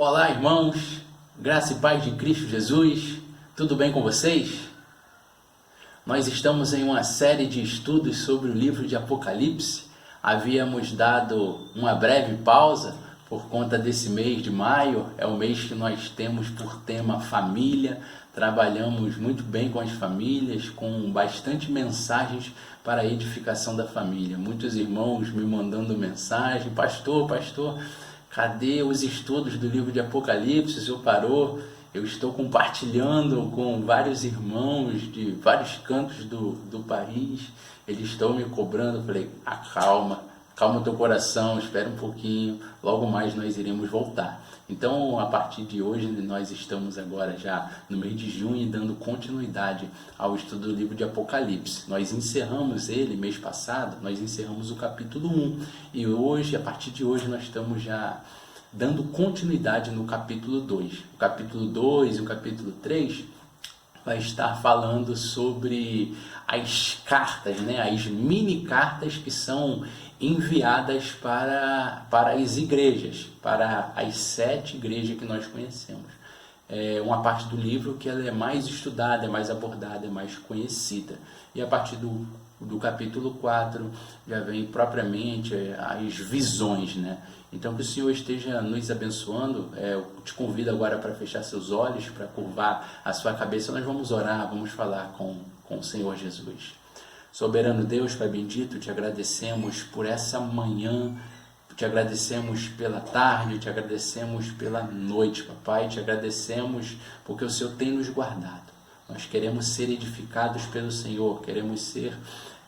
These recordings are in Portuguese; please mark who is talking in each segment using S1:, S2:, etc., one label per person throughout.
S1: Olá, irmãos, graça e paz de Cristo Jesus, tudo bem com vocês? Nós estamos em uma série de estudos sobre o livro de Apocalipse. Havíamos dado uma breve pausa por conta desse mês de maio, é o mês que nós temos por tema família. Trabalhamos muito bem com as famílias, com bastante mensagens para a edificação da família. Muitos irmãos me mandando mensagem: pastor, cadê os estudos do livro de Apocalipse? O senhor parou? Eu estou compartilhando com vários irmãos de vários cantos do país. Eles estão me cobrando. Eu falei: calma o teu coração, espera um pouquinho, logo mais nós iremos voltar. Então, a partir de hoje, nós estamos agora já no mês de junho dando continuidade ao estudo do livro de Apocalipse. Nós encerramos ele mês passado, nós encerramos o capítulo 1 e hoje, a partir de hoje, nós estamos já dando continuidade no capítulo 2. O capítulo 2 e o capítulo 3 vai estar falando sobre as cartas, as mini cartas que são enviadas para as igrejas, para as 7 igrejas que nós conhecemos. É uma parte do livro que ela é mais estudada, é mais abordada, é mais conhecida. E a partir do capítulo 4 já vem propriamente as visões, Então que o Senhor esteja nos abençoando. Eu te convido agora para fechar seus olhos, para curvar a sua cabeça. Nós vamos orar, vamos falar com o Senhor Jesus. Soberano Deus, Pai bendito, te agradecemos por essa manhã, te agradecemos pela tarde, te agradecemos pela noite, papai, te agradecemos porque o Senhor tem nos guardado. Nós queremos ser edificados pelo Senhor, queremos ser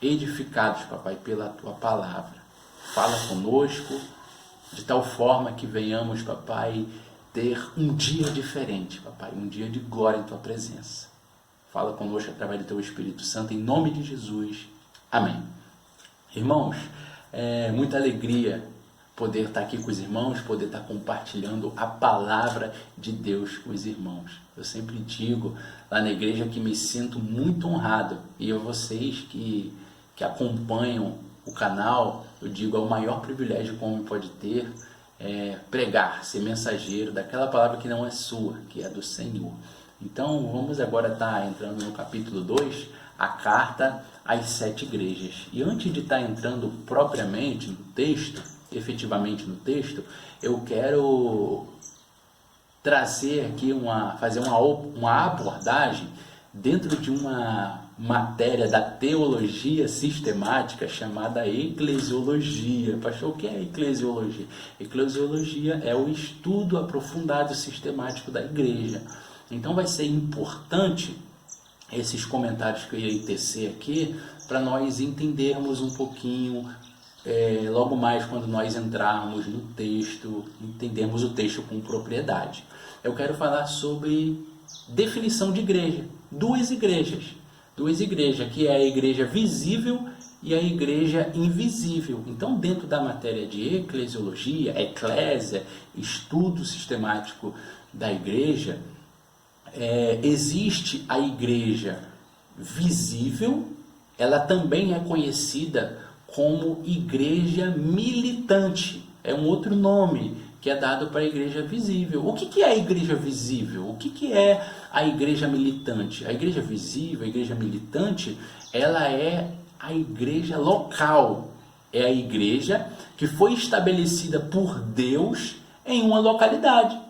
S1: edificados, papai, pela tua palavra. Fala conosco de tal forma que venhamos, papai, ter um dia diferente, papai, um dia de glória em tua presença. Fala conosco através do teu Espírito Santo, em nome de Jesus. Amém. Irmãos, é muita alegria poder estar aqui com os irmãos, poder estar compartilhando a palavra de Deus com os irmãos. Eu sempre digo lá na igreja que me sinto muito honrado. E vocês que acompanham o canal, eu digo, é o maior privilégio que o homem pode ter, pregar, ser mensageiro daquela palavra que não é sua, que é do Senhor. Então, vamos agora estar entrando no capítulo 2, a carta às 7 igrejas. E antes de estar entrando propriamente no texto, efetivamente no texto, eu quero trazer aqui fazer uma abordagem dentro de uma matéria da teologia sistemática chamada eclesiologia. Pastor, o que é eclesiologia? Eclesiologia é o estudo aprofundado sistemático da igreja. Então vai ser importante esses comentários que eu irei tecer aqui para nós entendermos um pouquinho, logo mais quando nós entrarmos no texto, entendermos o texto com propriedade. Eu quero falar sobre definição de igreja. Duas igrejas, que é a igreja visível e a igreja invisível. Então, dentro da matéria de eclesiologia, eclésia, estudo sistemático da igreja, existe a igreja visível, ela também é conhecida como igreja militante. É um outro nome que é dado para a igreja visível. O que é a igreja visível? O que é a igreja militante? A igreja visível, a igreja militante, ela é a igreja local. É a igreja que foi estabelecida por Deus em uma localidade.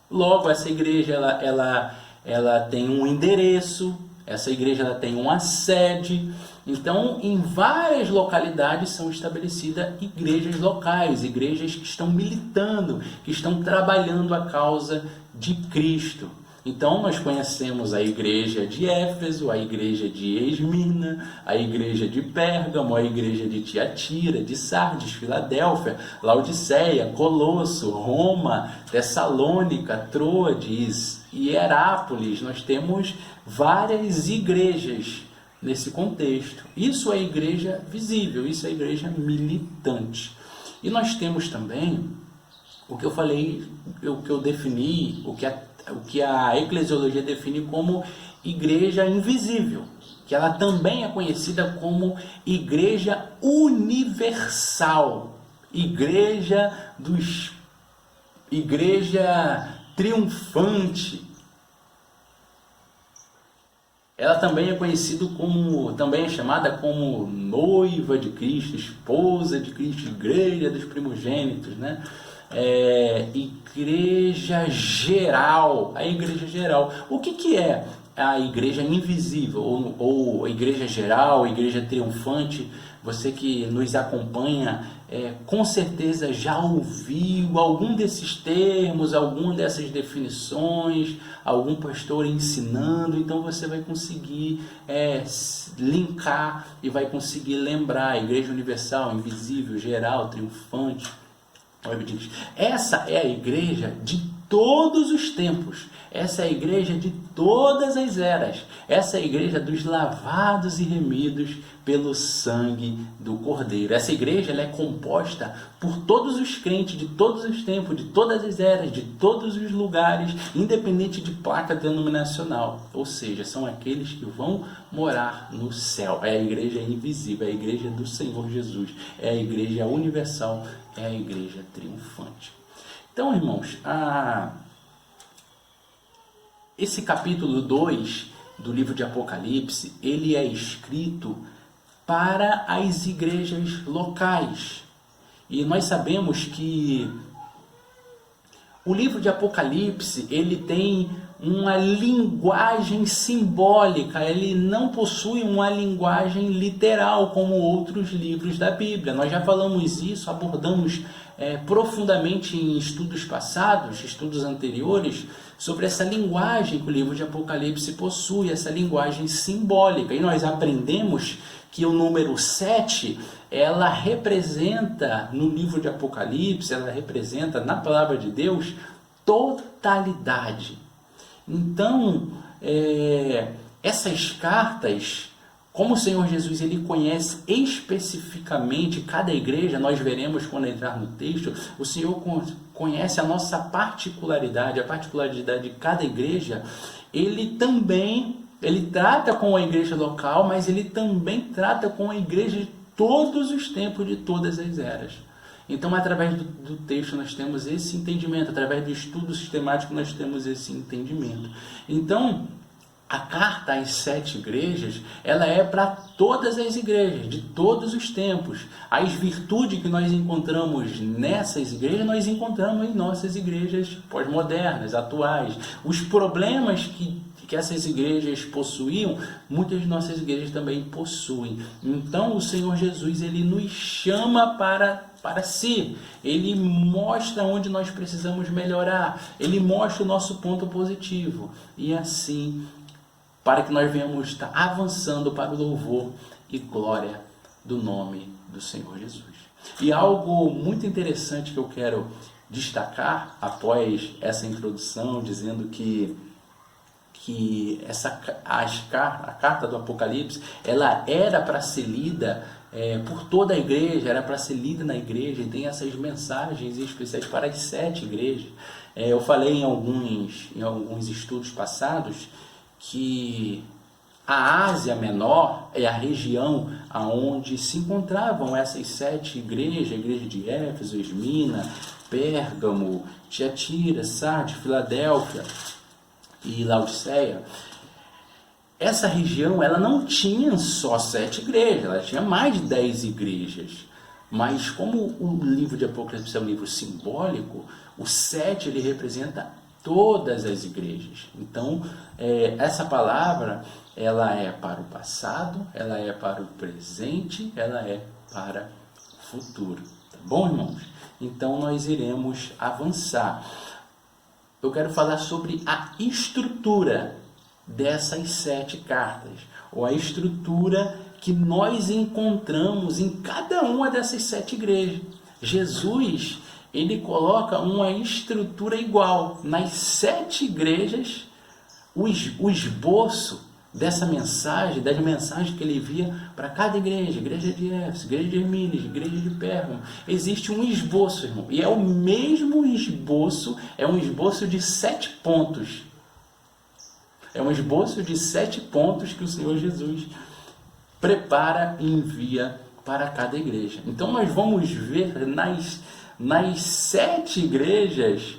S1: Logo, essa igreja ela tem um endereço, essa igreja ela tem uma sede. Então, em várias localidades são estabelecidas igrejas locais, igrejas que estão militando, que estão trabalhando a causa de Cristo. Então, nós conhecemos a igreja de Éfeso, a igreja de Esmirna, a igreja de Pérgamo, a igreja de Tiatira, de Sardes, Filadélfia, Laodiceia, Colosso, Roma, Tessalônica, Troades e Herápolis. Nós temos várias igrejas nesse contexto. Isso é igreja visível, isso é igreja militante. E nós temos também o que eu falei, o que eu defini, o que a eclesiologia define como igreja invisível, que ela também é conhecida como igreja universal, igreja igreja triunfante. Ela também é conhecida como, também é chamada como noiva de Cristo, esposa de Cristo, igreja dos primogênitos, né? Igreja geral, a igreja geral. O que é a igreja invisível, ou a igreja geral, a igreja triunfante? Você que nos acompanha, com certeza já ouviu algum desses termos, alguma dessas definições, algum pastor ensinando, então você vai conseguir linkar e vai conseguir lembrar a igreja universal, invisível, geral, triunfante. Essa é a igreja de todos os tempos, essa é a igreja de todas as eras, essa é a igreja dos lavados e remidos pelo sangue do Cordeiro. Essa igreja ela é composta por todos os crentes de todos os tempos, de todas as eras, de todos os lugares, independente de placa denominacional, ou seja, são aqueles que vão morar no céu. É a igreja invisível, é a igreja do Senhor Jesus, é a igreja universal, é a igreja triunfante. Então, irmãos, esse capítulo 2 do livro de Apocalipse, ele é escrito para as igrejas locais. E nós sabemos que o livro de Apocalipse, ele tem uma linguagem simbólica, ele não possui uma linguagem literal como outros livros da Bíblia. Nós já falamos isso, abordamos profundamente em estudos passados, estudos anteriores, sobre essa linguagem que o livro de Apocalipse possui, essa linguagem simbólica. E nós aprendemos que o número 7, ela representa, no livro de Apocalipse, ela representa, na palavra de Deus, totalidade. Então, essas cartas, como o Senhor Jesus ele conhece especificamente cada igreja, nós veremos quando entrar no texto, o Senhor conhece a nossa particularidade, a particularidade de cada igreja. Ele trata com a igreja local, mas ele também trata com a igreja de todos os tempos, de todas as eras. Então, através do texto nós temos esse entendimento, através do estudo sistemático nós temos esse entendimento. Então, a carta às 7 igrejas, ela é para todas as igrejas, de todos os tempos. As virtudes que nós encontramos nessas igrejas, nós encontramos em nossas igrejas pós-modernas, atuais. Os problemas que essas igrejas possuíam, muitas de nossas igrejas também possuem. Então, o Senhor Jesus, ele nos chama para si. Ele mostra onde nós precisamos melhorar. Ele mostra o nosso ponto positivo. E assim, para que nós venhamos estar avançando para o louvor e glória do nome do Senhor Jesus. E algo muito interessante que eu quero destacar após essa introdução, dizendo que a carta do Apocalipse, ela era para ser lida por toda a igreja, era para ser lida na igreja, e tem essas mensagens especiais para as 7 igrejas. Eu falei em alguns estudos passados que a Ásia Menor é a região onde se encontravam essas 7 igrejas, a igreja de Éfeso, Esmina, Pérgamo, Tiatira, Sardes, Filadélfia e Laodiceia. Essa região ela não tinha só 7 igrejas, ela tinha mais de 10 igrejas. Mas como o livro de Apocalipse é um livro simbólico, o 7 ele representa todas as igrejas. Então, essa palavra ela é para o passado, ela é para o presente, ela é para o futuro. Tá bom, irmãos? Então, nós iremos avançar. Eu quero falar sobre a estrutura dessas 7 cartas, ou a estrutura que nós encontramos em cada uma dessas 7 igrejas. Jesus, ele coloca uma estrutura igual nas 7 igrejas, o esboço dessa mensagem, das mensagens que ele envia para cada igreja, igreja de Éfeso, igreja de Esmina, igreja de Pérgamo. Existe um esboço, irmão, e é o mesmo esboço, é um esboço de 7 pontos. É um esboço de 7 pontos que o Senhor Jesus prepara e envia para cada igreja. Então nós vamos ver nas 7 igrejas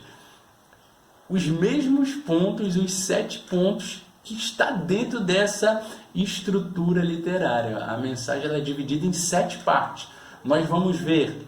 S1: os mesmos pontos, os 7 pontos que está dentro dessa estrutura literária. A mensagem ela é dividida em 7 partes. Nós vamos ver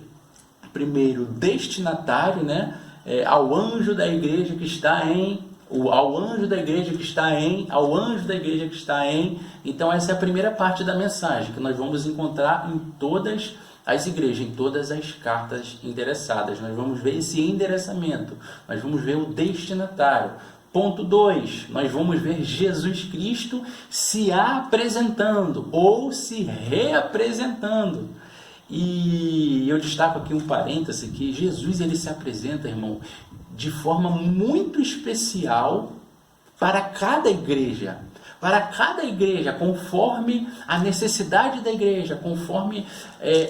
S1: primeiro o destinatário, né? Ao anjo da igreja que está em, ao anjo da igreja que está em, ao anjo da igreja que está em. Então essa é a primeira parte da mensagem que nós vamos encontrar em todas as igrejas, em todas as cartas endereçadas. Nós vamos ver esse endereçamento, nós vamos ver o destinatário. Ponto 2, nós vamos ver Jesus Cristo se apresentando ou se reapresentando. E eu destaco aqui um parêntese que Jesus ele se apresenta, irmão, de forma muito especial para cada igreja. Para cada igreja, conforme a necessidade da igreja, conforme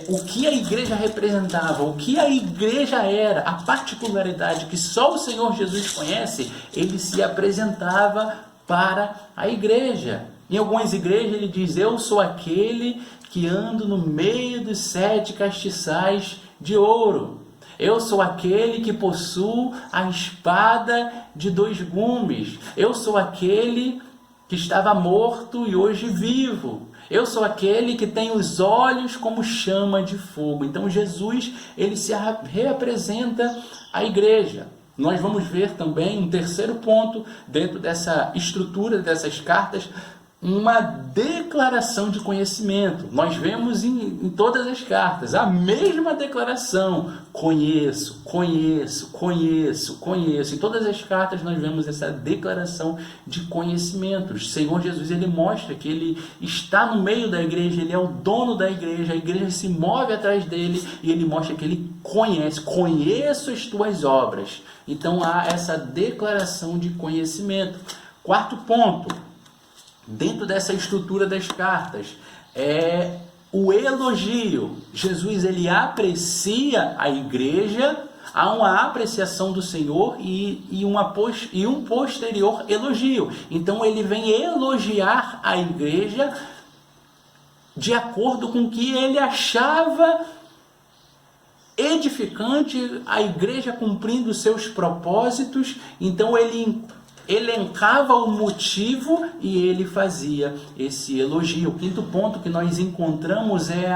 S1: o que a igreja representava, o que a igreja era, a particularidade que só o Senhor Jesus conhece, ele se apresentava para a igreja. Em algumas igrejas ele diz: eu sou aquele que ando no meio dos 7 castiçais de ouro. Eu sou aquele que possuo a espada de 2 gumes. Eu sou aquele que estava morto e hoje vivo. Eu sou aquele que tem os olhos como chama de fogo. Então Jesus, ele se reapresenta à igreja. Nós vamos ver também um terceiro ponto dentro dessa estrutura dessas cartas, uma declaração de conhecimento. Nós vemos em todas as cartas a mesma declaração: conheço, conheço, conheço, conheço. Em todas as cartas nós vemos essa declaração de conhecimento. O Senhor Jesus ele mostra que ele está no meio da igreja, ele é o dono da igreja, a igreja se move atrás dele e ele mostra que ele conhece, conheço as tuas obras. Então há essa declaração de conhecimento. Quarto ponto, dentro dessa estrutura das cartas, é o elogio. Jesus ele aprecia a igreja, há uma apreciação do Senhor e um posterior elogio. Então ele vem elogiar a igreja de acordo com o que ele achava edificante, a igreja cumprindo os seus propósitos. Então ele elencava o motivo e ele fazia esse elogio. O quinto ponto que nós encontramos é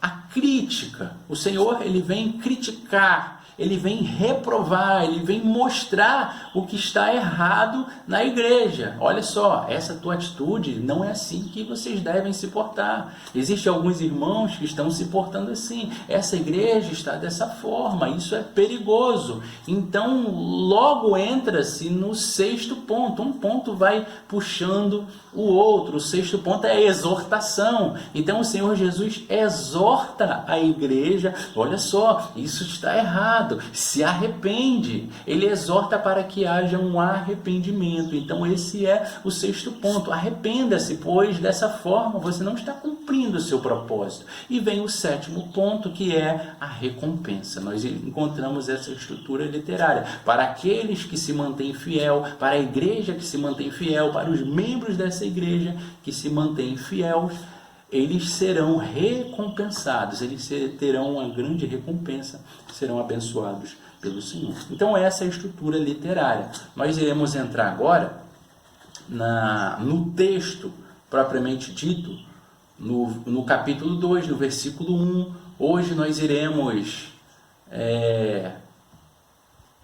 S1: a crítica. O Senhor ele vem criticar, ele vem reprovar, ele vem mostrar o que está errado na igreja. Olha só, essa tua atitude não é assim que vocês devem se portar. Existem alguns irmãos que estão se portando assim. Essa igreja está dessa forma, isso é perigoso. Então, logo entra-se no sexto ponto. Um ponto vai puxando o outro. O sexto ponto é a exortação. Então, o Senhor Jesus exorta a igreja. Olha só, isso está errado. Se arrepende. Ele exorta para que haja um arrependimento. Então esse é o sexto ponto. Arrependa-se, pois dessa forma você não está cumprindo o seu propósito. E vem o sétimo ponto, que é a recompensa. Nós encontramos essa estrutura literária. Para aqueles que se mantêm fiel, para a igreja que se mantém fiel, para os membros dessa igreja que se mantêm fiel, eles serão recompensados, eles terão uma grande recompensa, serão abençoados pelo Senhor. Então essa é a estrutura literária. Nós iremos entrar agora no texto propriamente dito, no capítulo 2, no versículo 1. Hoje nós iremos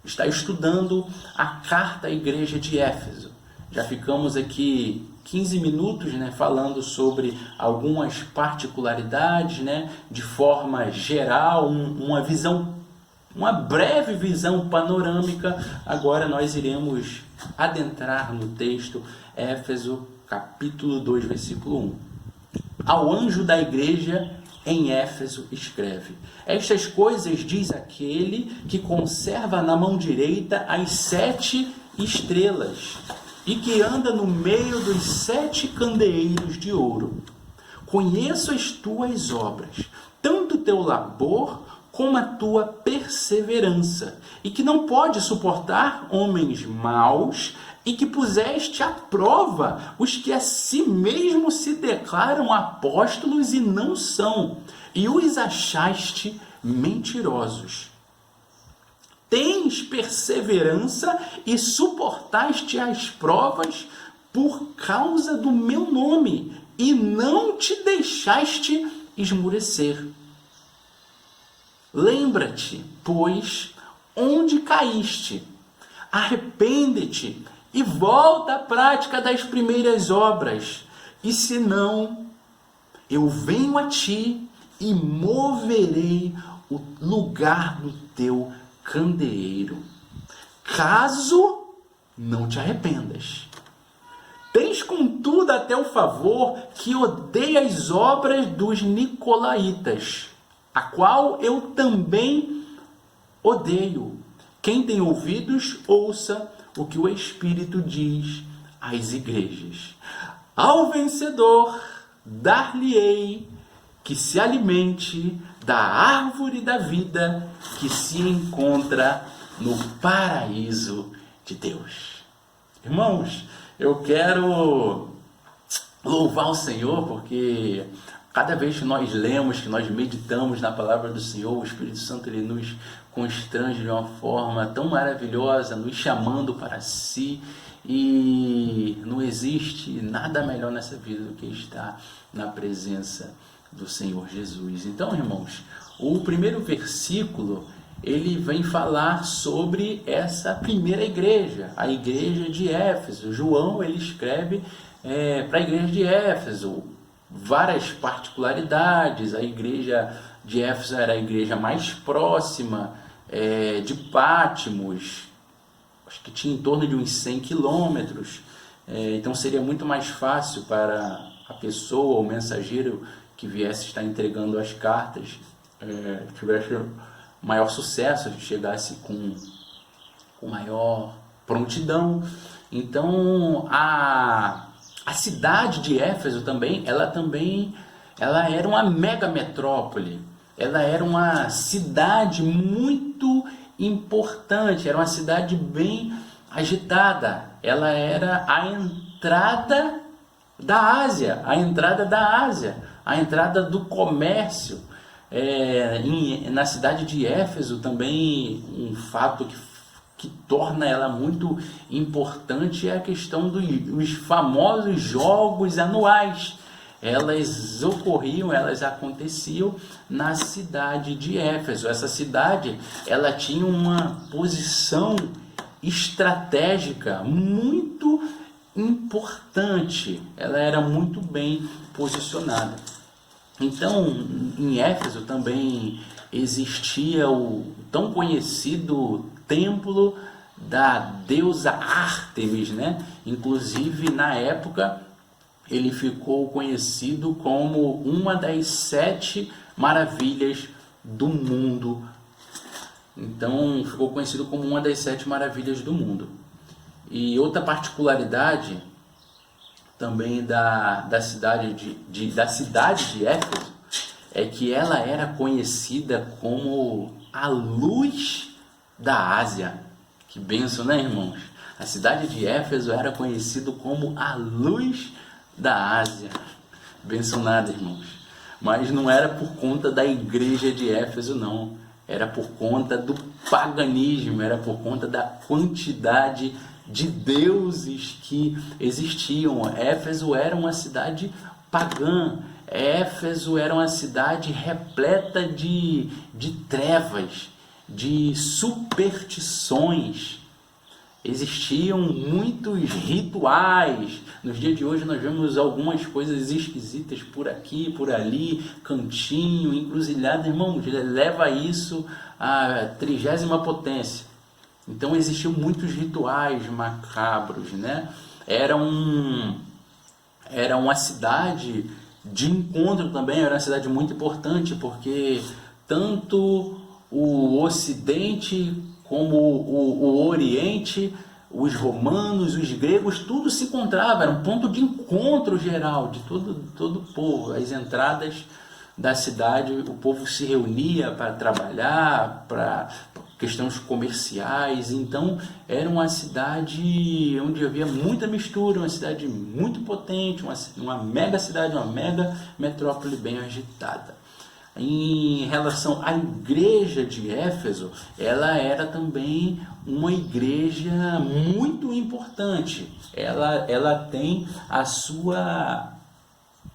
S1: estar estudando a carta à igreja de Éfeso. Já ficamos aqui 15 minutos, falando sobre algumas particularidades, de forma geral, uma breve visão panorâmica. Agora nós iremos adentrar no texto, Éfeso, capítulo 2, versículo 1. Ao anjo da igreja em Éfeso escreve: estas coisas diz aquele que conserva na mão direita as 7 estrelas, e que anda no meio dos 7 candeeiros de ouro. Conheço as tuas obras, tanto o teu labor como a tua perseverança, e que não pode suportar homens maus, e que puseste à prova os que a si mesmo se declaram apóstolos e não são, e os achaste mentirosos. tens perseverança e suportaste as provas por causa do meu nome, e não te deixaste esmurecer. Lembra-te, pois, onde caíste, arrepende-te e volta à prática das primeiras obras, e senão eu venho a ti e moverei o lugar do teu candeeiro, caso não te arrependas. Tens, contudo, até o favor que odeia as obras dos nicolaítas, a qual eu também odeio. Quem tem ouvidos, ouça o que o Espírito diz às igrejas. Ao vencedor, dar-lhe-ei que se alimente da árvore da vida que se encontra no paraíso de Deus. Irmãos, eu quero louvar o Senhor porque cada vez que nós lemos, que nós meditamos na palavra do Senhor, o Espírito Santo ele nos constrange de uma forma tão maravilhosa, nos chamando para si, e não existe nada melhor nessa vida do que estar na presença do Senhor Jesus. Então, irmãos, o primeiro versículo ele vem falar sobre essa primeira igreja, a igreja de Éfeso. João ele escreve para a igreja de Éfeso várias particularidades. A igreja de Éfeso era a igreja mais próxima de Patmos, acho que tinha em torno de uns 100 quilômetros, então seria muito mais fácil para a pessoa, o mensageiro que viesse estar entregando as cartas, tivesse maior sucesso, chegasse com maior prontidão. Então a cidade de Éfeso também, ela era uma mega metrópole, ela era uma cidade muito importante, era uma cidade bem agitada, ela era a entrada da Ásia, a entrada do comércio. Na cidade de Éfeso também um fato que torna ela muito importante é a questão dos famosos jogos anuais. Elas aconteciam na cidade de Éfeso. Essa cidade ela tinha uma posição estratégica muito importante, ela era muito bem posicionada. Então, em Éfeso também existia o tão conhecido templo da deusa Ártemis, né? Inclusive, na época, ele ficou conhecido como uma das 7 maravilhas do mundo. Então, ficou conhecido como uma das 7 maravilhas do mundo. E outra particularidade também da cidade de Éfeso é que ela era conhecida como a luz da Ásia. Que bênção, né, irmãos? A cidade de Éfeso era conhecida como a luz da Ásia. Bênção nada, irmãos. Mas não era por conta da igreja de Éfeso, não. Era por conta do paganismo, era por conta da quantidade de deuses que existiam. Éfeso era uma cidade pagã. Éfeso era uma cidade repleta de trevas, de superstições. Existiam muitos rituais. Nos dias de hoje nós vemos algumas coisas esquisitas por aqui, por ali, cantinho, encruzilhada. Irmãos, leva isso à 30ª potência. Então existiam muitos rituais macabros, né? Era uma cidade de encontro também, era uma cidade muito importante, porque tanto o Ocidente como o Oriente, os romanos, os gregos, tudo se encontrava, era um ponto de encontro geral de todo o povo. As entradas da cidade, o povo se reunia para trabalhar, para questões comerciais. Então era uma cidade onde havia muita mistura, uma cidade muito potente, uma mega cidade, uma mega metrópole bem agitada. Em relação à igreja de Éfeso, ela era também uma igreja muito importante. Ela tem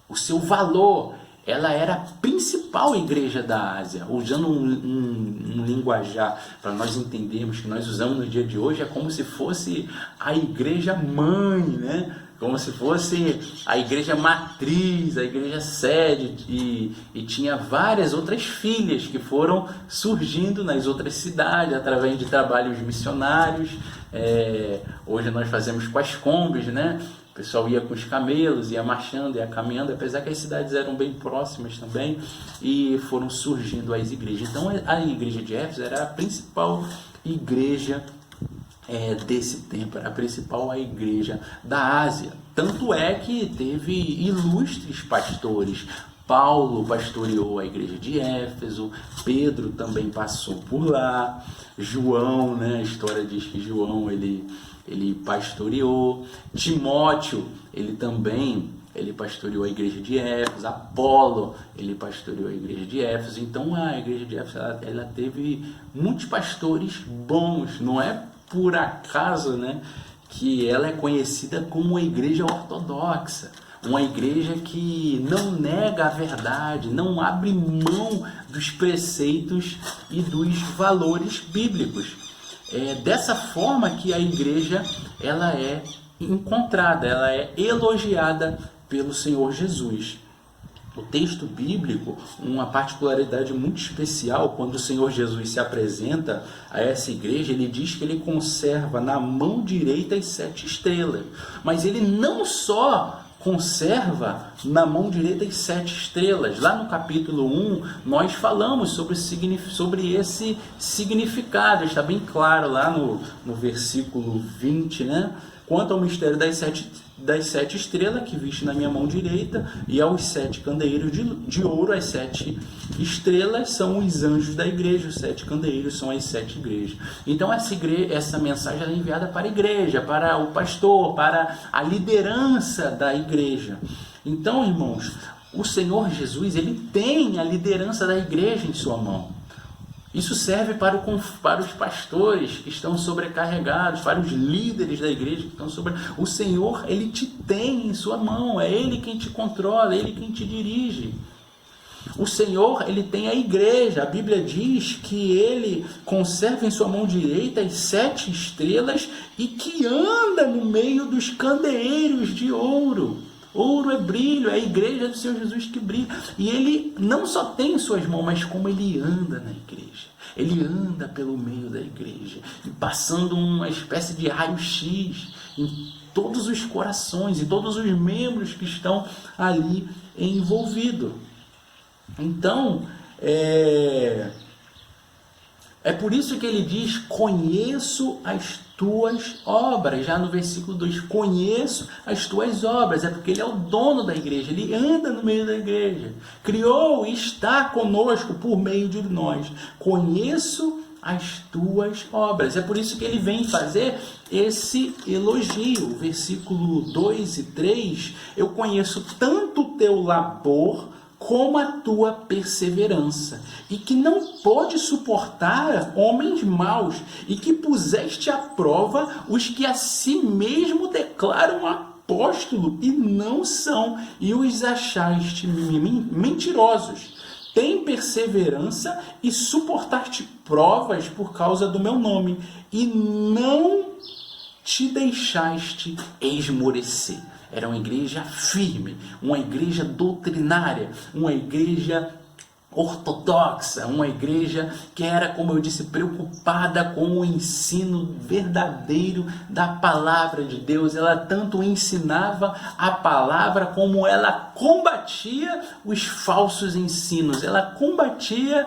S1: o seu valor. Ela era a principal igreja da Ásia. Usando um linguajar para nós entendermos que nós usamos no dia de hoje, é como se fosse a igreja mãe, né? Como se fosse a igreja matriz, a igreja sede, e tinha várias outras filhas que foram surgindo nas outras cidades através de trabalhos missionários. Hoje nós fazemos com as combis, né? O pessoal ia com os camelos, ia marchando, ia caminhando, apesar que as cidades eram bem próximas também, e foram surgindo as igrejas. Então a igreja de Éfeso era a principal igreja desse tempo, era a principal igreja da Ásia. Tanto é que teve ilustres pastores. Paulo pastoreou a igreja de Éfeso, Pedro também passou por lá, João, né, a história diz que João ele pastoreou, Timóteo ele pastoreou a igreja de Éfeso, Apolo ele pastoreou a igreja de Éfeso. Então a igreja de Éfeso ela teve muitos pastores bons. Não é por acaso, né, que ela é conhecida como uma igreja ortodoxa, uma igreja que não nega a verdade, não abre mão dos preceitos e dos valores bíblicos. É dessa forma que a igreja ela é encontrada, ela é elogiada pelo Senhor Jesus. O texto bíblico, uma particularidade muito especial, quando o Senhor Jesus se apresenta a essa igreja, ele diz que ele conserva na mão direita as 7 estrelas. Mas ele não só conserva na mão direita as 7 estrelas. Lá no capítulo 1, nós falamos sobre esse significado. Está bem claro lá no versículo 20, né? Quanto ao mistério das sete estrelas que viste na minha mão direita, e aos 7 candeeiros de ouro, as 7 estrelas são os anjos da igreja, os 7 candeeiros são as 7 igrejas. Então essa mensagem é enviada para a igreja, para o pastor, para a liderança da igreja. Então, irmãos, o Senhor Jesus ele tem a liderança da igreja em sua mão. Isso serve para os pastores que estão sobrecarregados, para os líderes da igreja que estão O Senhor, ele te tem em sua mão, é Ele quem te controla, é Ele quem te dirige. O Senhor, ele tem a igreja. A Bíblia diz que ele conserva em sua mão direita as 7 estrelas e que anda no meio dos candeeiros de ouro. Ouro é brilho, é a igreja do Senhor Jesus que brilha. E ele não só tem em suas mãos, mas como ele anda na igreja. Ele anda pelo meio da igreja, passando uma espécie de raio-x em todos os corações, em todos os membros que estão ali envolvidos. Então, é por isso que ele diz: conheço as tuas obras. Já no versículo 2, conheço as tuas obras. É porque ele é o dono da igreja, ele anda no meio da igreja, criou e está conosco por meio de nós. Conheço as tuas obras. É por isso que ele vem fazer esse elogio. Versículo 2 e 3, eu conheço tanto o teu labor como a tua perseverança, e que não pode suportar homens maus, e que puseste à prova os que a si mesmo declaram apóstolo e não são, e os achaste mentirosos. Tem perseverança e suportaste provas por causa do meu nome, e não te deixaste esmorecer. Era uma igreja firme, uma igreja doutrinária, uma igreja ortodoxa, uma igreja que era, como eu disse, preocupada com o ensino verdadeiro da palavra de Deus. Ela tanto ensinava a palavra como ela combatia os falsos ensinos, ela combatia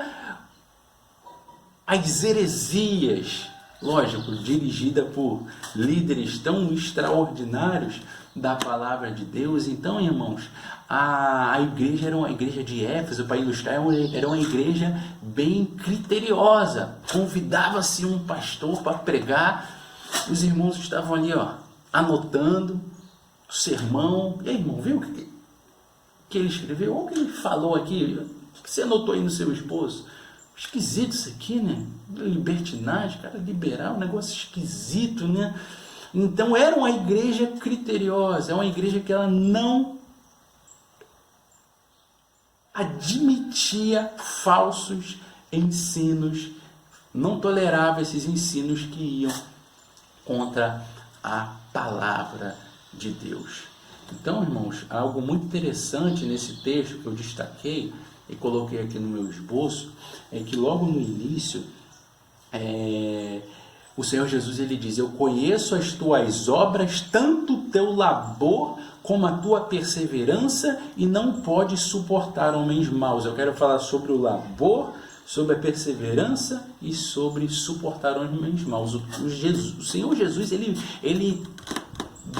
S1: as heresias, lógico, dirigida por líderes tão extraordinários da palavra de Deus. Então, irmãos, a igreja era uma igreja de Éfeso, para ilustrar, era uma igreja bem criteriosa. Convidava-se um pastor para pregar, os irmãos estavam ali, anotando o sermão. E aí, irmão, viu o que ele escreveu? Olha o que ele falou aqui. O que você notou aí no seu esposo? Esquisito isso aqui, né? Libertinagem, cara, liberal, um negócio esquisito, né? Então era uma igreja criteriosa, é uma igreja que ela não admitia falsos ensinos, não tolerava esses ensinos que iam contra a palavra de Deus. Então, irmãos, algo muito interessante nesse texto que eu destaquei e coloquei aqui no meu esboço, é que logo no início, o Senhor Jesus ele diz: eu conheço as tuas obras, tanto o teu labor como a tua perseverança, e não podes suportar homens maus. Eu quero falar sobre o labor, sobre a perseverança e sobre suportar homens maus. O Senhor Jesus ele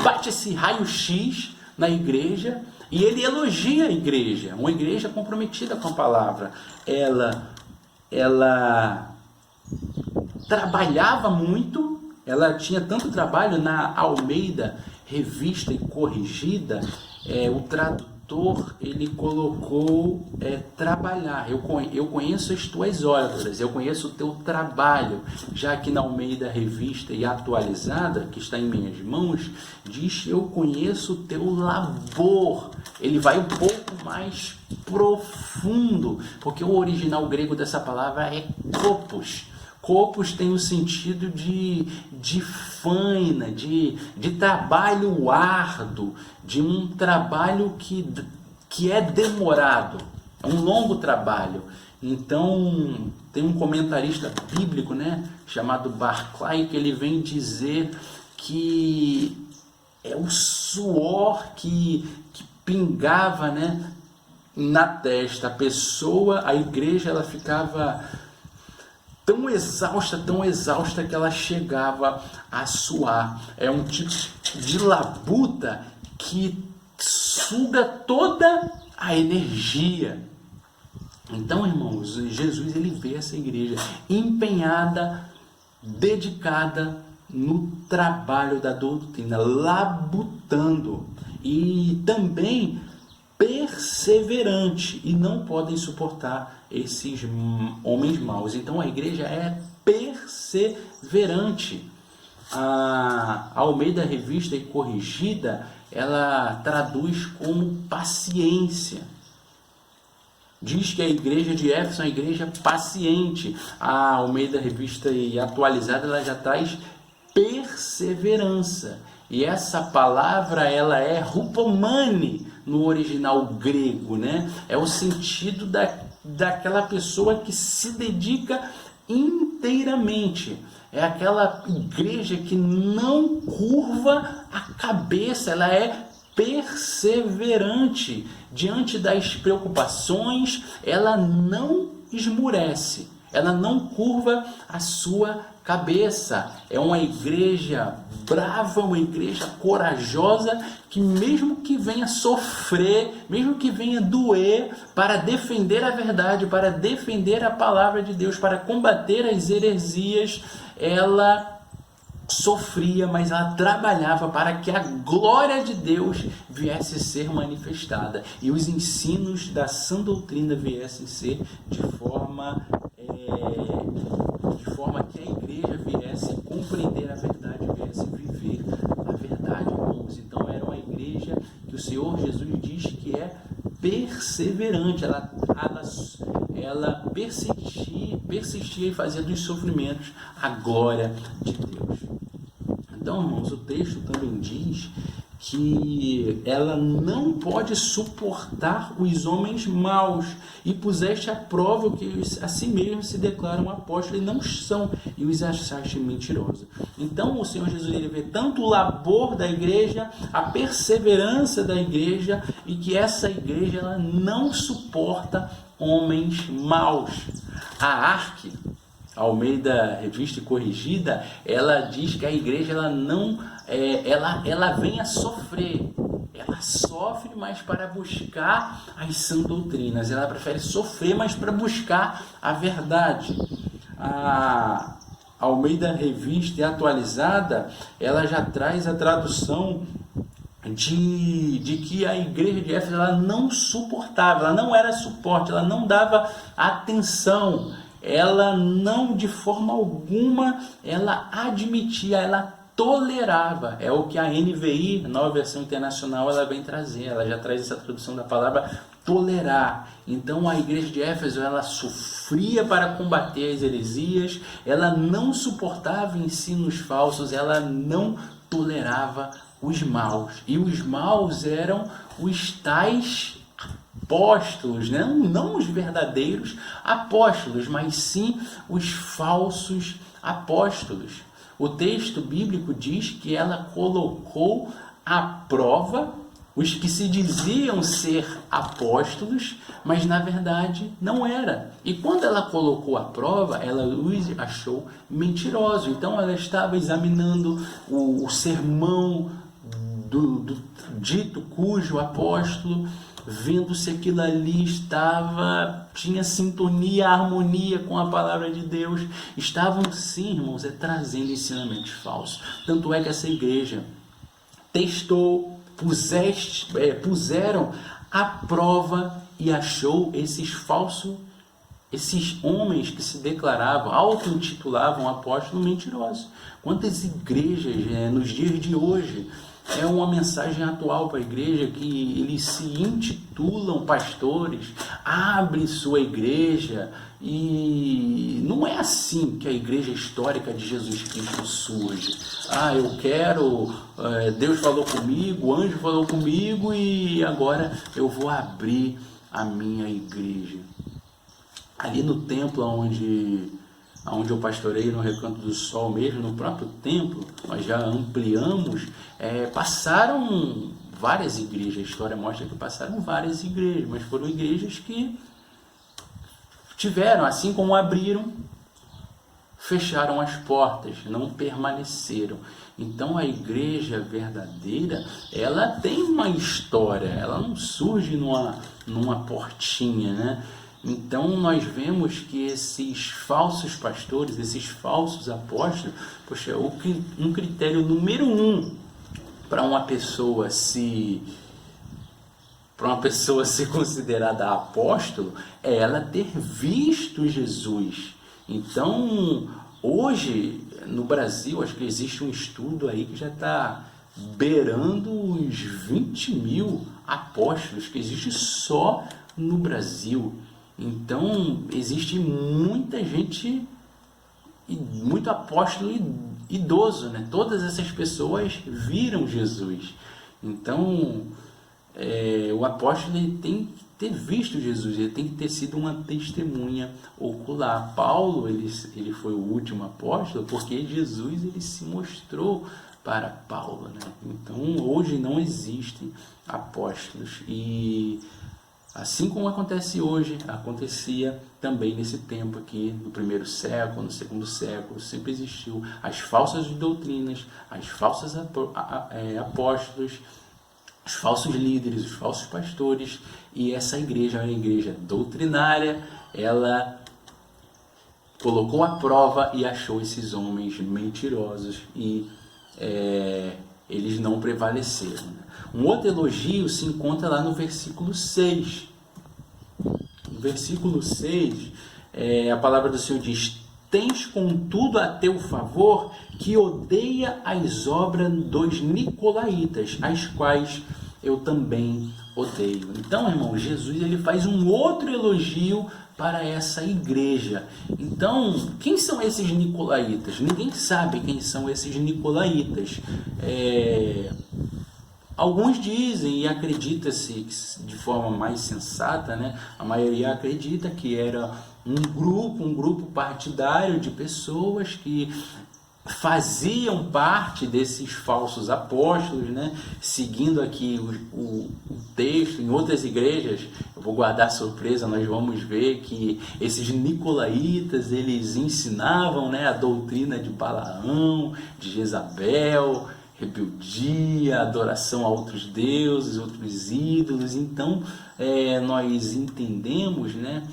S1: bate esse raio-x na igreja e ele elogia a igreja, uma igreja comprometida com a palavra. Ela trabalhava muito, ela tinha tanto trabalho na Almeida Revista e Corrigida, o tradutor ele colocou trabalhar. Eu conheço as tuas obras, eu conheço o teu trabalho, já que na Almeida Revista e Atualizada, que está em minhas mãos, diz: eu conheço o teu labor. Ele vai um pouco mais profundo, porque o original grego dessa palavra é kopos. Kopos tem o sentido de faina, de trabalho árduo, de um trabalho que é demorado, é um longo trabalho. Então, tem um comentarista bíblico, né, chamado Barclay, que ele vem dizer que é o suor que pingava, né, na testa. A igreja, ela ficava tão exausta que ela chegava a suar. É um tipo de labuta que suga toda a energia. Então, irmãos, Jesus ele vê essa igreja empenhada, dedicada no trabalho da doutrina, labutando, e também perseverante, e não podem suportar esses homens maus. Então a igreja é perseverante. A Almeida Revista e Corrigida, ela traduz como paciência. Diz que a igreja de Éfeso é uma igreja paciente. A Almeida Revista e Atualizada, ela já traz perseverança. E essa palavra, ela é hupomane no original grego, né? É o sentido daquela pessoa que se dedica inteiramente. É aquela igreja que não curva a cabeça, ela é perseverante. Diante das preocupações, ela não esmurece, ela não curva a sua cabeça. É uma igreja brava, uma igreja corajosa, que mesmo que venha sofrer, mesmo que venha doer, para defender a verdade, para defender a palavra de Deus, para combater as heresias, ela sofria, mas ela trabalhava para que a glória de Deus viesse a ser manifestada e os ensinos da sã doutrina viessem a ser de forma que a igreja viesse a compreender a verdade, viesse a viver a verdade, irmãos. Então era uma igreja que o Senhor Jesus diz que é perseverante, ela persistia e fazia dos sofrimentos a glória de Deus. Então, irmãos, o texto também diz que ela não pode suportar os homens maus, e puseste à prova o que a si mesmo se declaram apóstolos e não são, e os achaste mentirosos. Então o Senhor Jesus ele vê tanto o labor da igreja, a perseverança da igreja, e que essa igreja ela não suporta homens maus. A Arque, Almeida Revista e Corrigida, ela diz que a igreja ela não ela vem a sofrer. Ela sofre, mas para buscar as sãs doutrinas. Ela prefere sofrer, mas para buscar a verdade. A Almeida Revista e Atualizada, ela já traz a tradução de que a igreja de Éfeso ela não suportava, ela não era suporte, ela não dava atenção, ela não de forma alguma ela admitia, ela tolerava. É o que a NVI, Nova Versão Internacional, ela vem trazer, ela já traz essa tradução da palavra tolerar. Então a igreja de Éfeso ela sofria para combater as heresias, ela não suportava ensinos falsos, ela não tolerava os maus. E os maus eram os tais apóstolos, né? Não os verdadeiros apóstolos, mas sim os falsos apóstolos. O texto bíblico diz que ela colocou à prova os que se diziam ser apóstolos, mas na verdade não era. E quando ela colocou à prova, ela os achou mentirosos. Então ela estava examinando o sermão do dito cujo apóstolo, vendo se aquilo ali tinha sintonia, harmonia com a palavra de Deus. Estavam sim, irmãos, trazendo ensinamentos falsos. Tanto é que essa igreja testou, puseram à prova e achou esses homens que se declaravam, auto-intitulavam apóstolos mentirosos. Quantas igrejas nos dias de hoje, é uma mensagem atual para a igreja, que eles se intitulam pastores, abre sua igreja, e não é assim que a igreja histórica de Jesus Cristo surge. Eu quero, Deus falou comigo, o anjo falou comigo e agora eu vou abrir a minha igreja. Ali no templo onde eu pastorei, no Recanto do Sol mesmo, no próprio templo, nós já ampliamos, passaram várias igrejas. A história mostra que passaram várias igrejas, mas foram igrejas que tiveram, assim como abriram, fecharam as portas, não permaneceram. Então a igreja verdadeira, ela tem uma história, ela não surge numa portinha, né? Então nós vemos que esses falsos pastores, esses falsos apóstolos, um critério número 1 para uma pessoa ser considerada apóstolo é ela ter visto Jesus. Então hoje no Brasil, acho que existe um estudo aí que já está beirando os 20.000 apóstolos que existe só no Brasil. Então existe muita gente, muito apóstolo idoso, né? Todas essas pessoas viram Jesus. Então o apóstolo ele tem que ter visto Jesus, ele tem que ter sido uma testemunha ocular. Paulo ele foi o último apóstolo porque Jesus ele se mostrou para Paulo, né? Então hoje não existem apóstolos, e assim como acontece hoje, acontecia também nesse tempo aqui, no primeiro século, no segundo século, sempre existiu as falsas doutrinas, as falsas apóstolos, os falsos líderes, os falsos pastores, e essa igreja é uma igreja doutrinária. Ela colocou à prova e achou esses homens mentirosos e eles não prevaleceram. Um outro elogio se encontra lá no versículo 6. No versículo 6, a palavra do Senhor diz: tens contudo a teu favor que odeia as obras dos nicolaítas, as quais eu também odeio. Então, irmão, Jesus ele faz um outro elogio para essa igreja. Então, quem são esses nicolaítas? Ninguém sabe quem são esses nicolaítas. Alguns dizem, e acredita-se de forma mais sensata, né? A maioria acredita que era um grupo partidário de pessoas que faziam parte desses falsos apóstolos, né? Seguindo aqui o texto, em outras igrejas, eu vou guardar surpresa, nós vamos ver que esses nicolaítas, eles ensinavam, né, a doutrina de Balaão, de Jezabel, rebeldia, adoração a outros deuses, outros ídolos. Então nós entendemos, né,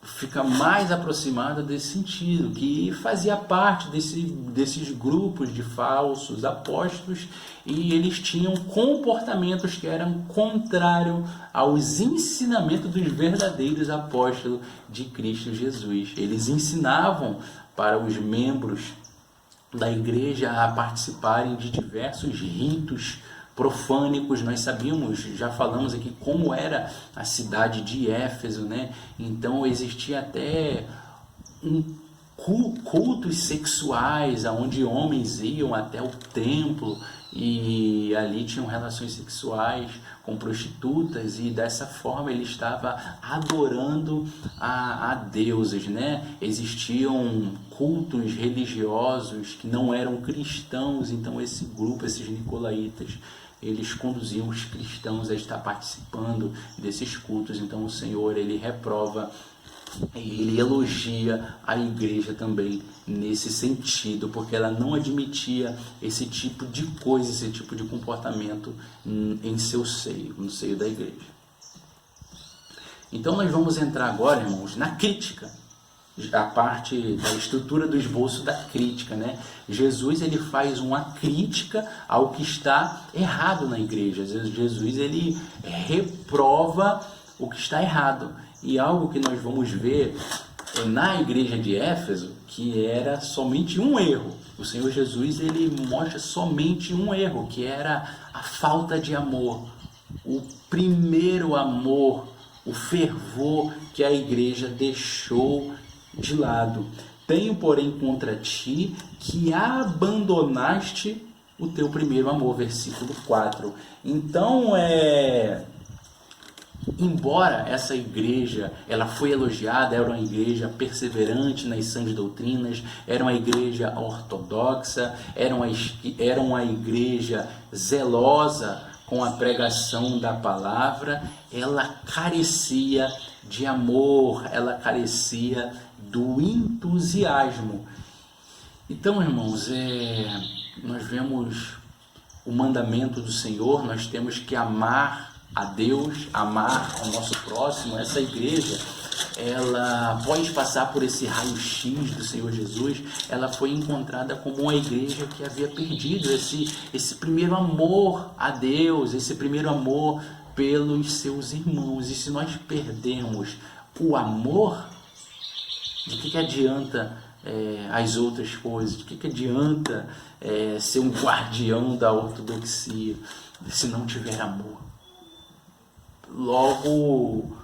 S1: fica mais aproximada desse sentido, que fazia parte desses grupos de falsos apóstolos, e eles tinham comportamentos que eram contrários aos ensinamentos dos verdadeiros apóstolos de Cristo Jesus. Eles ensinavam para os membros da igreja a participarem de diversos ritos profânicos. Nós sabíamos, já falamos aqui como era a cidade de Éfeso, né? Então existia até cultos sexuais, onde homens iam até o templo e ali tinham relações sexuais com prostitutas, e dessa forma ele estava adorando a deuses, né? Existiam cultos religiosos que não eram cristãos, então esse grupo, esses nicolaítas, eles conduziam os cristãos a estar participando desses cultos. Então o Senhor, ele reprova, ele elogia a igreja também nesse sentido, porque ela não admitia esse tipo de coisa, esse tipo de comportamento em seu seio, no seio da igreja. Então nós vamos entrar agora, irmãos, na crítica, a parte da estrutura do esboço da crítica, né? Jesus, ele faz uma crítica ao que está errado na igreja. Jesus, ele reprova o que está errado. E algo que nós vamos ver na igreja de Éfeso, que era somente um erro. O Senhor Jesus, ele mostra somente um erro, que era a falta de amor. O primeiro amor, o fervor que a igreja deixou de lado. Tenho, porém, contra ti que abandonaste o teu primeiro amor. Versículo 4. Então, embora essa igreja, ela foi elogiada, era uma igreja perseverante nas sãs doutrinas, era uma igreja ortodoxa, era uma igreja zelosa com a pregação da palavra, ela carecia de amor, ela carecia do entusiasmo. Então, irmãos, nós vemos o mandamento do Senhor, nós temos que amar a Deus, amar ao nosso próximo. Essa igreja, ela pode passar por esse raio-x do Senhor Jesus. Ela foi encontrada como uma igreja que havia perdido esse primeiro amor a Deus, esse primeiro amor pelos seus irmãos. E se nós perdermos o amor, de que adianta as outras coisas? De que adianta ser um guardião da ortodoxia se não tiver amor? Logo,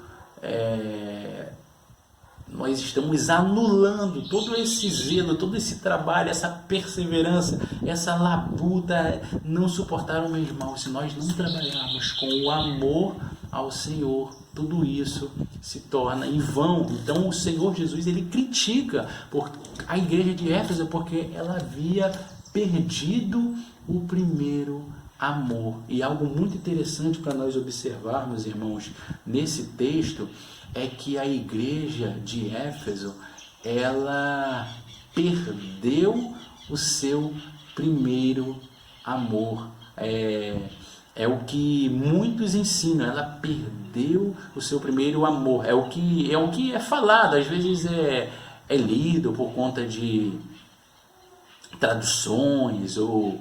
S1: nós estamos anulando todo esse zelo, todo esse trabalho, essa perseverança, essa labuta. Não suportar o mesmo mal. Se nós não trabalharmos com o amor ao Senhor, tudo isso se torna em vão. Então o Senhor Jesus, ele critica a igreja de Éfeso, porque ela havia perdido o primeiro amor. E algo muito interessante para nós observarmos, irmãos, nesse texto, é que a igreja de Éfeso, ela perdeu o seu primeiro amor. É o que muitos ensinam, ela perdeu o seu primeiro amor. É o que é falado, às vezes é lido por conta de traduções ou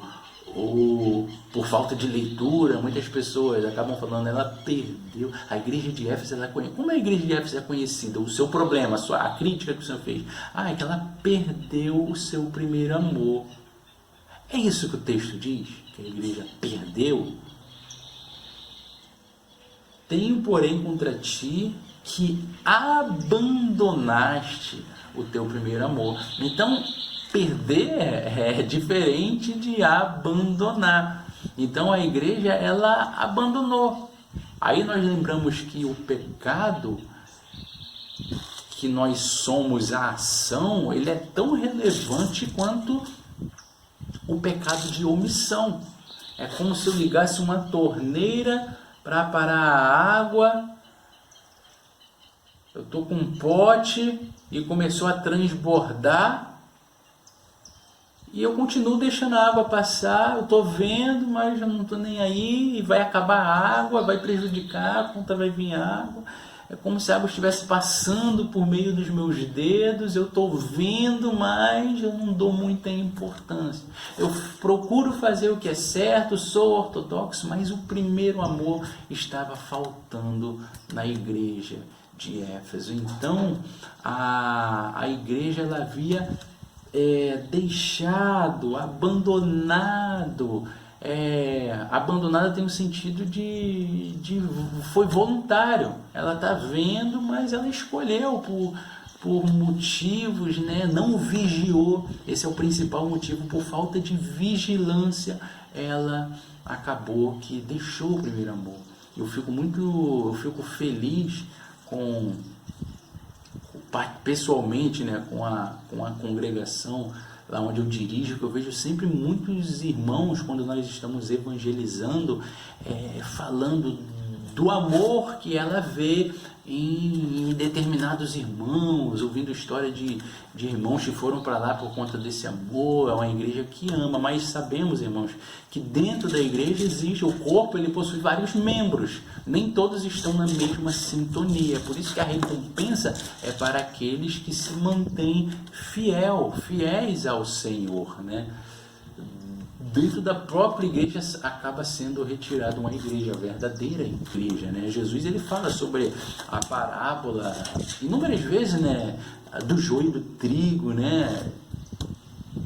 S1: por falta de leitura. Muitas pessoas acabam falando, ela perdeu. A igreja de Éfeso, como a igreja de Éfeso é conhecida? O seu problema, a crítica que o Senhor fez, é que ela perdeu o seu primeiro amor. É isso que o texto diz, que a igreja perdeu? Tenho, porém, contra ti que abandonaste o teu primeiro amor. Então, perder é diferente de abandonar. Então a igreja, ela abandonou. Aí nós lembramos que o pecado que nós somos, a ação, ele é tão relevante quanto o pecado de omissão. É como se eu ligasse uma torneira para parar a água. Eu estou com um pote e começou a transbordar. E eu continuo deixando a água passar, eu estou vendo, mas eu não estou nem aí, e vai acabar a água, vai prejudicar, a conta vai vir água. É como se a água estivesse passando por meio dos meus dedos, eu estou vendo, mas eu não dou muita importância. Eu procuro fazer o que é certo, sou ortodoxo, mas o primeiro amor estava faltando na igreja de Éfeso. Então, a igreja ela havia deixado, abandonado. Abandonada tem o sentido de foi voluntário. Ela está vendo, mas ela escolheu por motivos, né? Não vigiou. Esse é o principal motivo. Por falta de vigilância, ela acabou que deixou o primeiro amor. Eu fico feliz pessoalmente, né, com a congregação lá onde eu dirijo, que eu vejo sempre muitos irmãos, quando nós estamos evangelizando, falando do amor que ela vê em determinados irmãos, ouvindo história de irmãos que foram para lá por conta desse amor. É uma igreja que ama, mas sabemos, irmãos, que dentro da igreja existe o corpo, ele possui vários membros, nem todos estão na mesma sintonia. Por isso que a recompensa é para aqueles que se mantêm fiéis ao Senhor, né? Dentro da própria igreja acaba sendo retirada uma igreja, a verdadeira igreja, né? Jesus ele fala sobre a parábola inúmeras vezes, né, do joio e do trigo, né?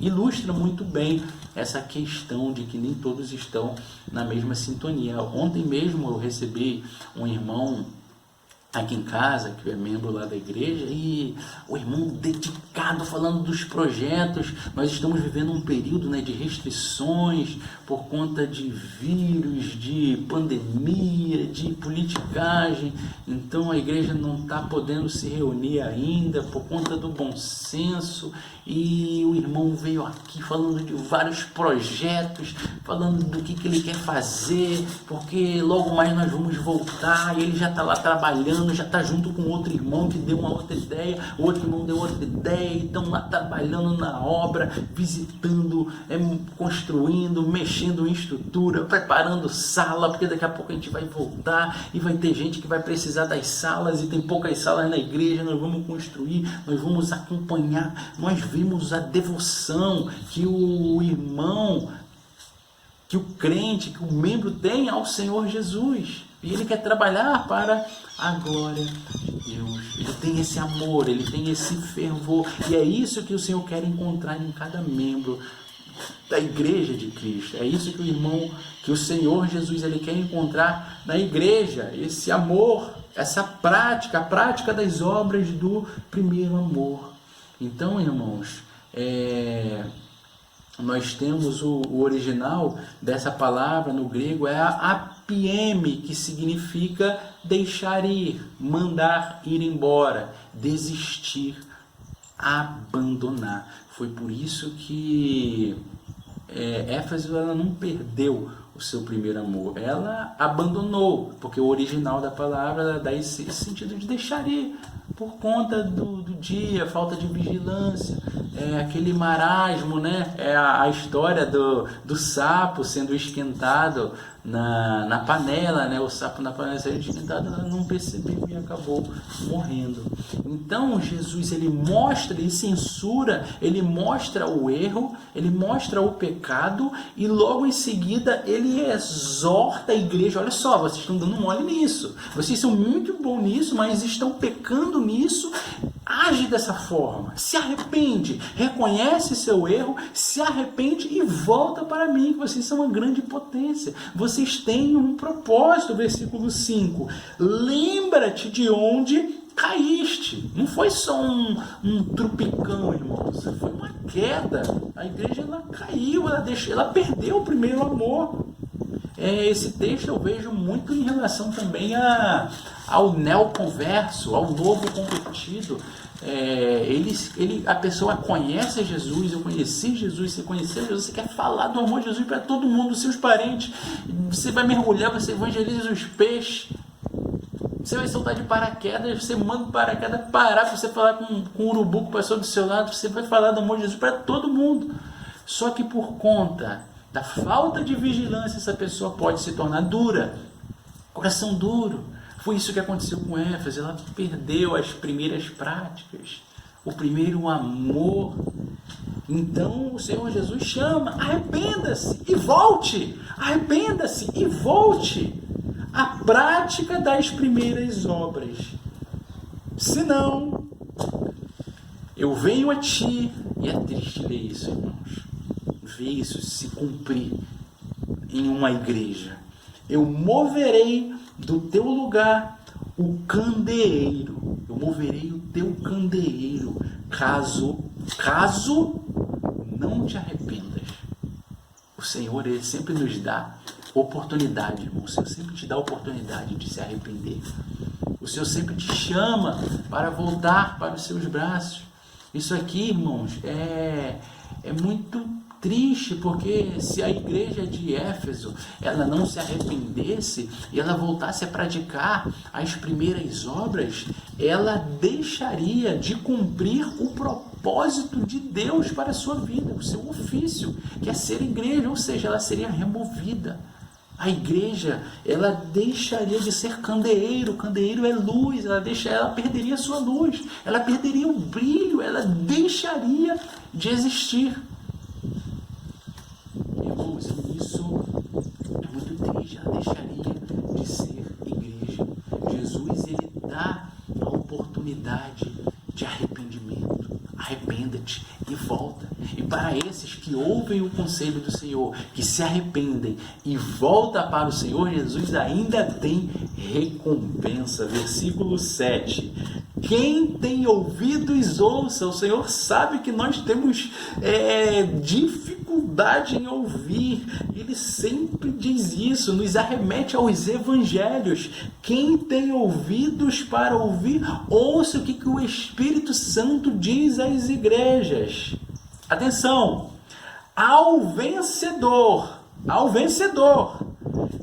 S1: Ilustra muito bem essa questão de que nem todos estão na mesma sintonia. Ontem mesmo eu recebi um irmão aqui em casa, que é membro lá da igreja, e o irmão dedicado falando dos projetos. Nós estamos vivendo um período, né, de restrições por conta de vírus, de pandemia, de politicagem. Então a igreja não está podendo se reunir ainda por conta do bom senso, e o irmão veio aqui falando de vários projetos, falando do que ele quer fazer, porque logo mais nós vamos voltar, e ele já está lá trabalhando, já está junto com outro irmão que deu uma outra ideia, o outro irmão deu outra ideia, e estão lá trabalhando na obra, visitando, construindo, mexendo em estrutura, preparando sala, porque daqui a pouco a gente vai voltar e vai ter gente que vai precisar das salas, e tem poucas salas na igreja. Nós vamos construir, nós vamos acompanhar. Nós vimos a devoção que o irmão, que o crente, que o membro tem ao Senhor Jesus. E ele quer trabalhar para a glória de Deus. Ele tem esse amor, ele tem esse fervor. E é isso que o Senhor quer encontrar em cada membro da igreja de Cristo. É isso que o irmão, que o Senhor Jesus, ele quer encontrar na igreja. Esse amor, essa prática, a prática das obras do primeiro amor. Então, irmãos, nós temos o original dessa palavra no grego, é a apieme, que significa deixar ir, mandar ir embora, desistir, abandonar. Foi por isso que Éfeso ela não perdeu o seu primeiro amor, ela abandonou, porque o original da palavra dá esse sentido de deixar ir, por conta do dia, falta de vigilância, aquele marasmo, né? É a história do sapo sendo esquentado na panela, né? O sapo na panela sendo esquentado, ela não percebeu e acabou morrendo. Então Jesus ele mostra e censura, ele mostra o erro, ele mostra o pecado, e logo em seguida ele exorta a igreja: olha só, vocês estão dando mole nisso, vocês são muito bons nisso, mas estão pecando nisso. Age dessa forma, se arrepende, reconhece seu erro, se arrepende e volta para mim, que vocês são uma grande potência, vocês têm um propósito. Versículo 5, lembra-te de onde caíste. Não foi só um trupicão, irmãos, foi uma queda. A igreja ela caiu, ela perdeu o primeiro amor. Esse texto eu vejo muito em relação também ao neoconverso, ao novo convertido. A pessoa conhece Jesus, eu conheci Jesus, você conheceu Jesus, você quer falar do amor de Jesus para todo mundo, seus parentes, você vai mergulhar, você evangeliza os peixes, você vai soltar de paraquedas, você manda o paraquedas parar para você falar com o urubu que passou do seu lado, você vai falar do amor de Jesus para todo mundo. Só que por conta da falta de vigilância, essa pessoa pode se tornar dura, coração duro, Foi isso que aconteceu com Éfeso. Ela perdeu as primeiras práticas, o primeiro amor. Então o Senhor Jesus chama: arrependa-se e volte, arrependa-se e volte à prática das primeiras obras. Senão, eu venho a ti, e é triste ler isso, irmãos, ver isso se cumprir em uma igreja. Eu moverei do teu lugar o candeeiro, eu moverei o teu candeeiro, caso não te arrependas. O Senhor, Ele sempre nos dá oportunidade, irmão. O Senhor sempre te dá oportunidade de se arrepender. O Senhor sempre te chama para voltar para os seus braços. Isso aqui, irmãos, é muito triste, porque se a igreja de Éfeso ela não se arrependesse e ela voltasse a praticar as primeiras obras, ela deixaria de cumprir o propósito de Deus para a sua vida, o seu ofício, que é ser igreja, ou seja, ela seria removida. A igreja, ela deixaria de ser candeeiro. Candeeiro é luz, ela perderia a sua luz, ela perderia o brilho, ela deixaria de existir. Irmãos, isso é muito triste, ela deixaria de ser igreja. Jesus, ele dá a oportunidade de arrependimento. Arrependa-te e volta. E para esses que ouvem o conselho do Senhor, que se arrependem e voltam para o Senhor, Jesus ainda tem recompensa. Versículo 7. Quem tem ouvidos, ouça. O Senhor sabe que nós temos dificuldade em ouvir. Ele sempre diz isso, nos arremete aos evangelhos. Quem tem ouvidos para ouvir, ouça o que o Espírito Santo diz às igrejas. Atenção! Ao vencedor,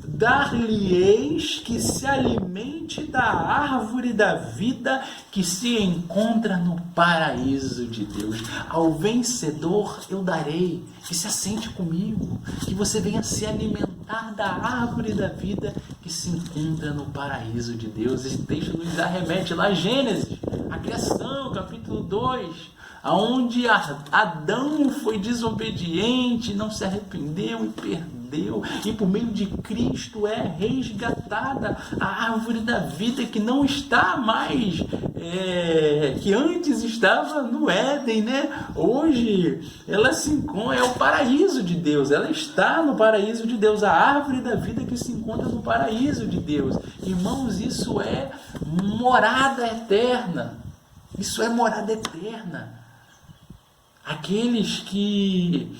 S1: dar-lhe-eis que se alimente da árvore da vida que se encontra no paraíso de Deus. Ao vencedor eu darei, que se assente comigo, que você venha se alimentar da árvore da vida que se encontra no paraíso de Deus. Esse texto nos arremete lá, Gênesis, a criação, capítulo 2, aonde Adão foi desobediente, não se arrependeu e perdeu, e por meio de Cristo é resgatada a árvore da vida que não está mais, que antes estava no Éden, né? Hoje ela se encontra, é o paraíso de Deus, ela está no paraíso de Deus, a árvore da vida que se encontra no paraíso de Deus. Irmãos, isso é morada eterna, isso é morada eterna. Aqueles que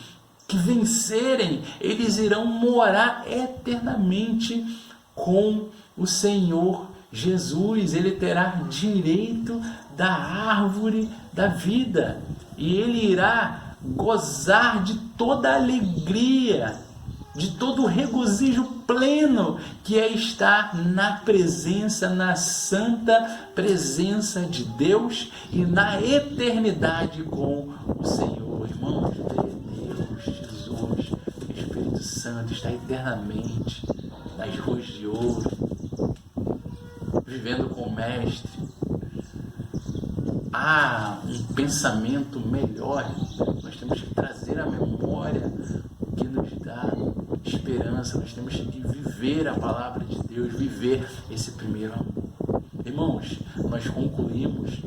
S1: vencerem, eles irão morar eternamente com o Senhor Jesus. Ele terá direito da árvore da vida e ele irá gozar de toda a alegria, de todo o regozijo pleno que é estar na presença, na santa presença de Deus e na eternidade com o Senhor. Irmãos, Deus, Jesus, o Espírito Santo está eternamente nas ruas de ouro, vivendo com o Mestre. Há um pensamento melhor, nós temos que trazer à memória o que nos dá esperança, nós temos que viver a palavra de Deus, viver esse primeiro amor. Irmãos, nós concluímos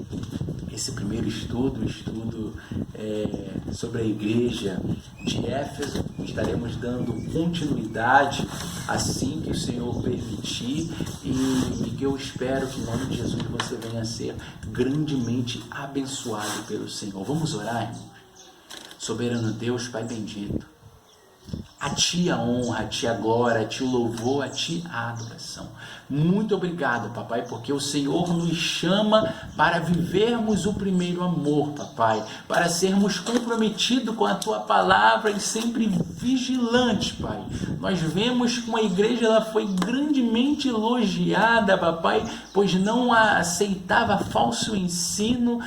S1: esse primeiro estudo sobre a igreja de Éfeso. Estaremos dando continuidade assim que o Senhor permitir e que eu espero que em nome de Jesus você venha a ser grandemente abençoado pelo Senhor. Vamos orar, irmãos? Soberano Deus, Pai bendito, a Ti a honra, a Ti a glória, a Ti o louvor, a Ti a adoração. Muito obrigado, papai, porque o Senhor nos chama para vivermos o primeiro amor, papai, para sermos comprometidos com a Tua palavra e sempre vigilantes, pai. Nós vemos que uma igreja ela foi grandemente elogiada, papai, pois não aceitava falso ensino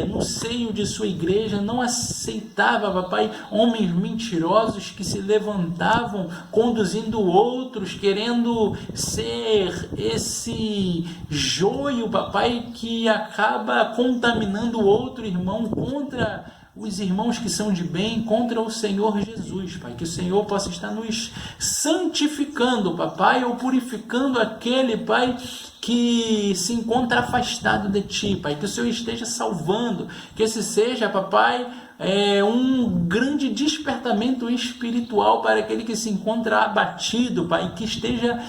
S1: no seio de sua igreja não aceitava, papai, homens mentirosos que se levantavam conduzindo outros, querendo ser esse joio, papai, que acaba contaminando outro irmão contra os irmãos que são de bem, contra o Senhor Jesus, Pai. Que o Senhor possa estar nos santificando, papai, ou purificando aquele, Pai, que se encontra afastado de Ti, Pai. Que o Senhor esteja salvando, que esse seja, papai, um grande despertamento espiritual para aquele que se encontra abatido, Pai, que esteja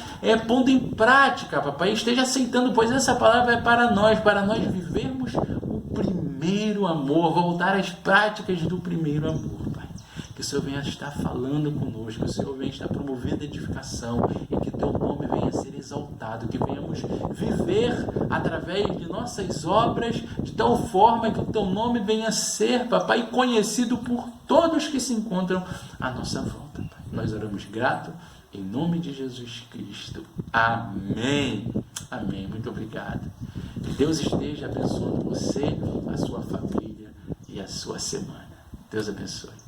S1: pondo em prática, papai, esteja aceitando, pois essa palavra é para nós vivermos o primeiro amor, voltar às práticas do primeiro amor, Pai. Que o Senhor venha estar falando conosco, que o Senhor venha estar promovendo edificação e que Teu nome venha a ser exaltado, que venhamos viver através de nossas obras de tal forma que o Teu nome venha a ser, papai, conhecido por todos que se encontram à nossa volta, Pai. Nós oramos grato em nome de Jesus Cristo. Amém. Amém. Muito obrigado. Que Deus esteja abençoando você, a sua família e a sua semana. Deus abençoe.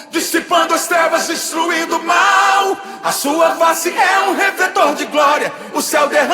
S2: Dissipando as trevas, destruindo o mal. A sua face é um refletor de glória. O céu derrama